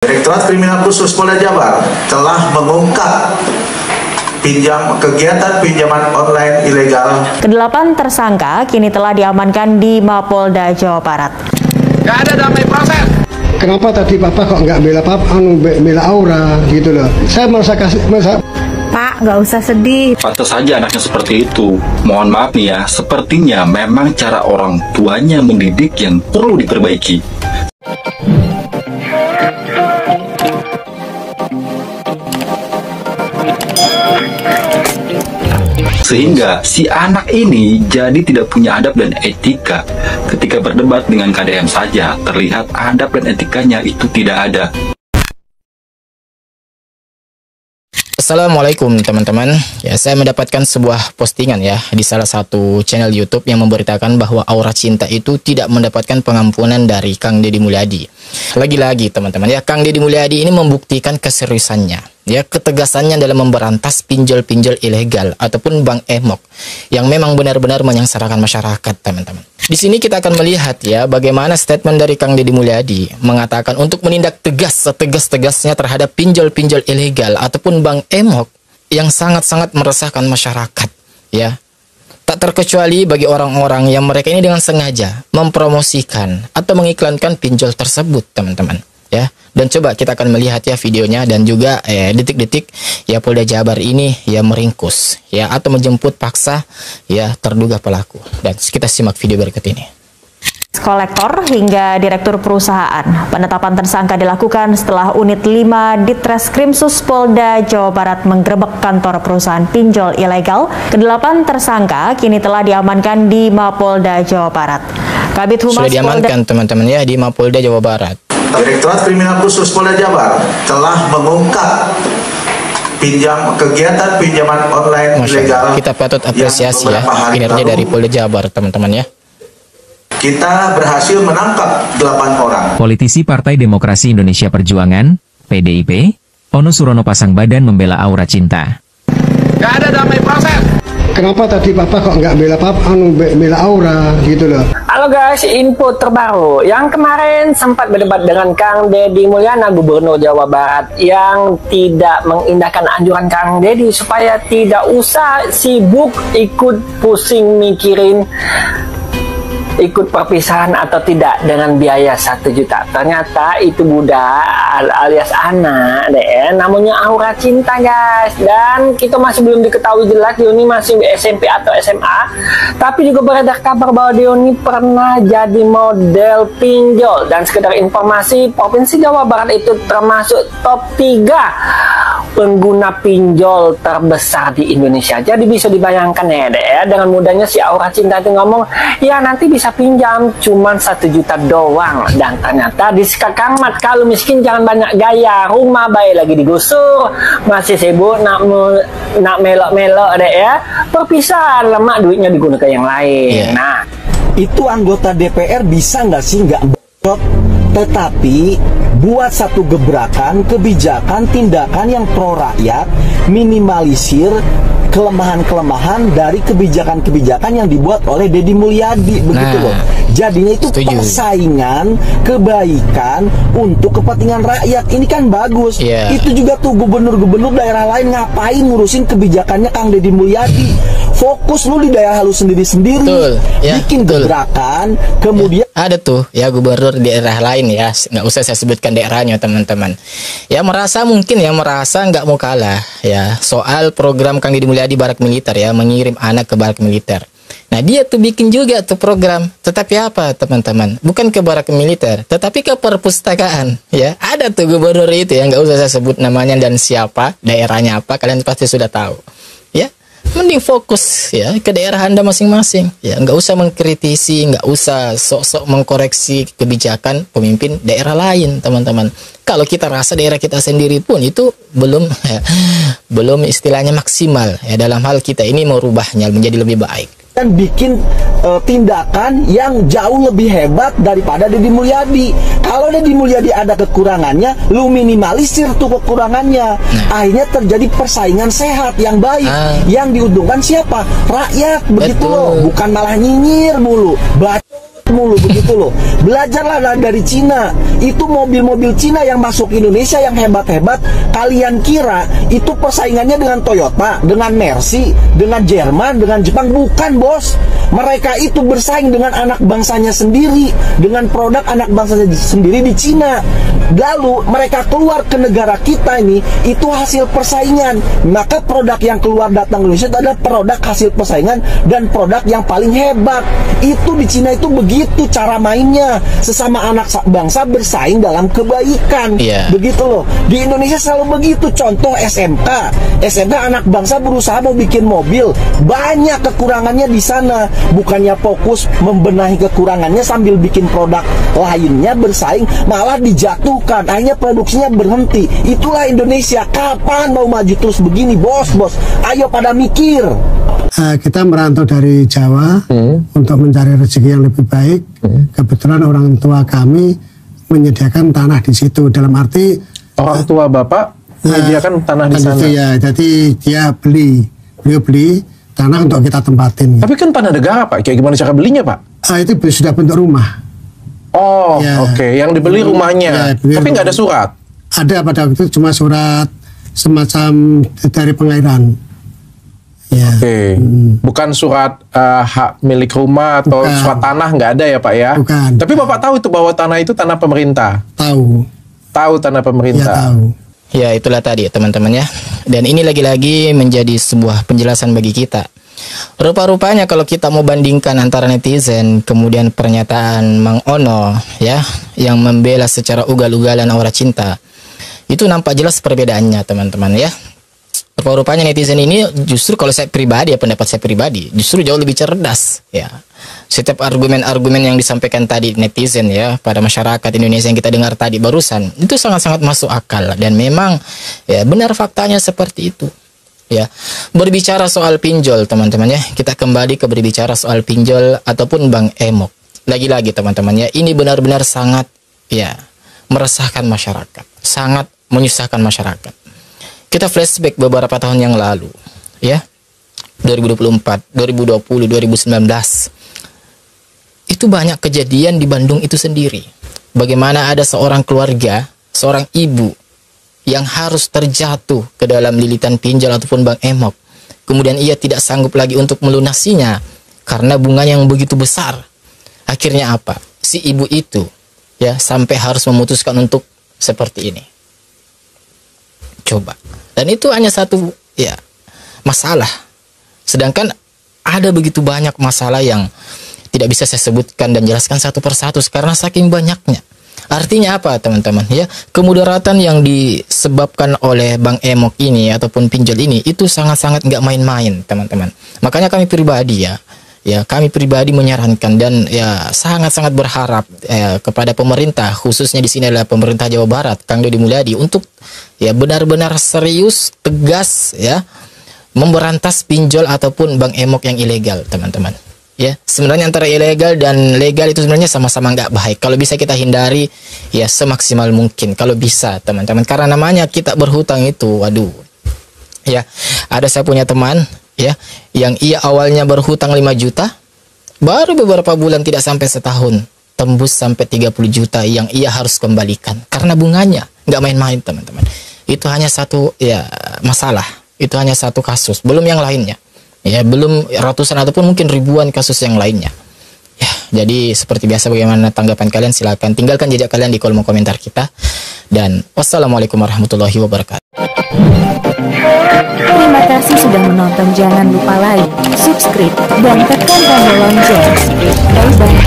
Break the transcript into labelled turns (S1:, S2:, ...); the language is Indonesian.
S1: Direktorat Kriminal Khusus Polda Jabar telah mengungkap kegiatan pinjaman online ilegal.
S2: Kedelapan tersangka kini telah diamankan di Mapolda Jawa Barat.
S3: Gak ada damai proses.
S4: Kenapa tadi Papa kok nggak bela Aura gitu loh? Saya merasa
S5: Pak, nggak usah sedih.
S6: Pantas saja anaknya seperti itu. Mohon maaf nih ya, sepertinya memang cara orang tuanya mendidik yang perlu diperbaiki. Sehingga si anak ini jadi tidak punya adab dan etika. Ketika berdebat dengan KDM saja, terlihat adab dan etikanya itu tidak ada.
S7: Assalamualaikum teman-teman. Ya, saya mendapatkan sebuah postingan ya di salah satu channel YouTube yang memberitakan bahwa Aura Cinta itu tidak mendapatkan pengampunan dari Kang Deddy Mulyadi. Lagi-lagi teman-teman ya, Kang Deddy Mulyadi ini membuktikan keseriusannya, ya, ketegasannya dalam memberantas pinjol-pinjol ilegal ataupun bank emok yang memang benar-benar menyengsarakan masyarakat, teman-teman. Di sini kita akan melihat ya bagaimana statement dari Kang Deddy Mulyadi mengatakan untuk menindak tegas setegas-tegasnya terhadap pinjol-pinjol ilegal ataupun bank emok yang sangat-sangat meresahkan masyarakat, ya. Tak terkecuali bagi orang-orang yang mereka ini dengan sengaja mempromosikan atau mengiklankan pinjol tersebut, teman-teman. Ya, dan coba kita akan melihat ya videonya dan juga detik-detik ya Polda Jabar ini ya meringkus ya atau menjemput paksa ya terduga pelaku, dan kita simak video berikut ini.
S2: Kolektor hingga direktur perusahaan. Penetapan tersangka dilakukan setelah unit 5 Ditreskrimsus Polda Jawa Barat menggerebek kantor perusahaan pinjol ilegal. Kedelapan tersangka kini telah diamankan di Mapolda Jawa Barat. Kabid Humas
S7: sudah diamankan teman-teman ya di Mapolda Jawa Barat.
S1: Direktorat Kriminal Khusus Polda Jabar telah mengungkap kegiatan pinjaman online ilegal.
S7: Kita patut apresiasi ya kinerja dari Polda Jabar, teman-teman ya.
S1: Kita berhasil menangkap 8 orang.
S8: Politisi Partai Demokrasi Indonesia Perjuangan, PDIP, Ono Surono pasang badan membela Aura Cinta.
S3: Gak ada damai proses.
S4: Kenapa tadi Papa kok nggak bela Aura gitu loh?
S9: Halo guys, info terbaru. Yang kemarin sempat berdebat dengan Kang Deddy Mulyana, Gubernur Jawa Barat, yang tidak mengindahkan anjuran Kang Deddy supaya tidak usah sibuk ikut pusing mikirin ikut perpisahan atau tidak dengan biaya 1 juta. Ternyata itu budak alias anak deh, namanya Aura Cinta guys. Dan kita masih belum diketahui jelas dia ini masih SMP atau SMA. Tapi juga beredar kabar bahwa dia ini pernah jadi model pinjol. Dan sekedar informasi, Provinsi Jawa Barat itu termasuk top 3 pengguna pinjol terbesar di Indonesia. Jadi bisa dibayangkan ya deh, dengan mudahnya si Aura Cinta itu ngomong, ya nanti bisa pinjam cuman 1 juta doang. Dan ternyata di Kakamat, kalau miskin jangan banyak gaya, rumah bayi lagi digusur, masih sibuk nak melok-melok deh ya, perpisahan lemak duitnya digunakan yang lain. Nah,
S10: itu anggota DPR bisa nggak sih nggak bocot, tetapi buat satu gebrakan, kebijakan, tindakan yang pro rakyat, minimalisir kelemahan-kelemahan dari kebijakan-kebijakan yang dibuat oleh Deddy Mulyadi, begitu loh. Jadinya itu persaingan kebaikan untuk kepentingan rakyat. Ini kan bagus. Itu juga tuh gubernur-gubernur daerah lain ngapain ngurusin kebijakannya Kang Deddy Mulyadi. Fokus lu di daerah lu sendiri-sendiri, bikin gebrakan, kemudian
S7: ada tuh ya gubernur di daerah lain ya, nggak usah saya sebutkan daerahnya teman-teman. Ya merasa nggak mau kalah ya soal program Kang Deddy Mulyadi barak militer ya, mengirim anak ke barak militer. Nah dia tuh bikin juga tuh program, tetapi apa teman-teman? Bukan ke barak militer, tetapi ke perpustakaan ya. Ada tuh gubernur itu yang nggak usah saya sebut namanya dan siapa, daerahnya apa, kalian pasti sudah tahu ya. Mending fokus ya ke daerah Anda masing-masing ya, nggak usah mengkritisi, nggak usah sok-sok mengkoreksi kebijakan pemimpin daerah lain, teman-teman. Kalau kita rasa daerah kita sendiri pun itu belum istilahnya maksimal ya dalam hal kita ini merubahnya menjadi lebih baik.
S10: Dan bikin tindakan yang jauh lebih hebat daripada Deddy Mulyadi. Kalau Deddy Mulyadi ada kekurangannya, lu minimalisir tuh kekurangannya. Akhirnya terjadi persaingan sehat yang baik. Yang diuntungkan siapa? Rakyat, begitu loh. Bukan malah nyinyir mulu. mulu begitu loh. Belajarlah dari Cina. Itu mobil-mobil Cina yang masuk Indonesia yang hebat-hebat. Kalian kira itu persaingannya dengan Toyota, dengan Mercy, dengan Jerman, dengan Jepang? Bukan, bos. Mereka itu bersaing dengan anak bangsanya sendiri, dengan produk anak bangsanya sendiri di Cina. Lalu mereka keluar ke negara kita ini, itu hasil persaingan. Maka produk yang keluar datang ke Indonesia itu adalah produk hasil persaingan dan produk yang paling hebat. Itu di Cina itu begitu cara mainnya. Sesama anak bangsa bersaing dalam kebaikan. Begitu loh. Di Indonesia selalu begitu. Contoh SMK. SMK anak bangsa berusaha mau bikin mobil. Banyak kekurangannya di sana. Bukannya fokus membenahi kekurangannya sambil bikin produk lainnya bersaing, malah dijatuhkan. Akhirnya produksinya berhenti. Itulah Indonesia. Kapan mau maju terus begini, bos? Ayo pada mikir.
S4: Kita merantau dari Jawa untuk mencari rezeki yang lebih baik. Kebetulan orang tua kami menyediakan tanah di situ. Dalam arti
S11: orang tua bapak menyediakan tanah di sana.
S4: Ya, jadi beliau beli tanah untuk kita tempatin.
S11: Tapi kan tanah negara, Pak. Kayak gimana cara belinya, Pak?
S4: Itu sudah bentuk rumah.
S11: Oh, oke. Yang dibeli rumahnya. Tapi nggak ada surat? Ada
S4: pada waktu itu, cuma surat semacam dari pengairan.
S11: Oke. Bukan surat hak milik rumah atau surat tanah, nggak ada ya, Pak ya?
S4: Bukan.
S11: Tapi Bapak tahu itu bahwa tanah itu tanah pemerintah?
S4: Tahu.
S11: Tahu tanah pemerintah?
S4: Ya, tahu.
S7: Ya, itulah tadi teman-teman ya. Dan ini lagi-lagi menjadi sebuah penjelasan bagi kita. Rupa-rupanya kalau kita mau bandingkan antara netizen kemudian pernyataan Mang Ono ya, yang membela secara ugal-ugalan aura cinta, itu nampak jelas perbedaannya teman-teman ya. Rupa-rupanya netizen ini justru, kalau saya pribadi ya, pendapat saya pribadi, justru jauh lebih cerdas ya. Setiap argumen-argumen yang disampaikan tadi netizen ya pada masyarakat Indonesia yang kita dengar tadi barusan, itu sangat-sangat masuk akal dan memang ya benar faktanya seperti itu. Ya, berbicara soal pinjol teman-teman ya, kita kembali ke berbicara soal pinjol ataupun Bang Emok. Lagi-lagi teman-teman ya, ini benar-benar sangat ya meresahkan masyarakat, sangat menyusahkan masyarakat. Kita flashback beberapa tahun yang lalu ya, 2024, 2020, 2019. Itu banyak kejadian di Bandung itu sendiri. Bagaimana ada seorang keluarga, seorang ibu yang harus terjatuh ke dalam lilitan pinjol ataupun Bang Emok. Kemudian ia tidak sanggup lagi untuk melunasinya karena bunganya yang begitu besar. Akhirnya apa? Si ibu itu ya sampai harus memutuskan untuk seperti ini. Coba. Dan itu hanya satu ya masalah. Sedangkan ada begitu banyak masalah yang tidak bisa saya sebutkan dan jelaskan satu persatu karena saking banyaknya. Artinya apa teman-teman ya, kemudaratan yang disebabkan oleh Bang Emok ini ataupun pinjol ini itu sangat-sangat nggak main-main teman-teman. Makanya kami pribadi ya kami pribadi menyarankan dan ya sangat-sangat berharap kepada pemerintah, khususnya di sini adalah pemerintah Jawa Barat, Kang Deddy Mulyadi, untuk ya benar-benar serius, tegas ya memberantas pinjol ataupun Bang Emok yang ilegal teman-teman. Ya, sebenarnya antara ilegal dan legal itu sebenarnya sama-sama nggak baik. Kalau bisa kita hindari ya semaksimal mungkin kalau bisa teman-teman. Karena namanya kita berhutang itu, waduh. Ya, ada saya punya teman ya yang ia awalnya berhutang 5 juta, baru beberapa bulan tidak sampai setahun tembus sampai 30 juta yang ia harus kembalikan karena bunganya nggak main-main teman-teman. Itu hanya satu ya masalah, itu hanya satu kasus, belum yang lainnya. Ya, belum ratusan ataupun mungkin ribuan kasus yang lainnya. Ya, jadi seperti biasa, bagaimana tanggapan kalian? Silahkan tinggalkan jejak kalian di kolom komentar kita. Dan wassalamualaikum warahmatullahi wabarakatuh.
S2: Terima kasih sudah menonton. Jangan lupa like, subscribe, dan tekan tombol lonceng. Bye bye.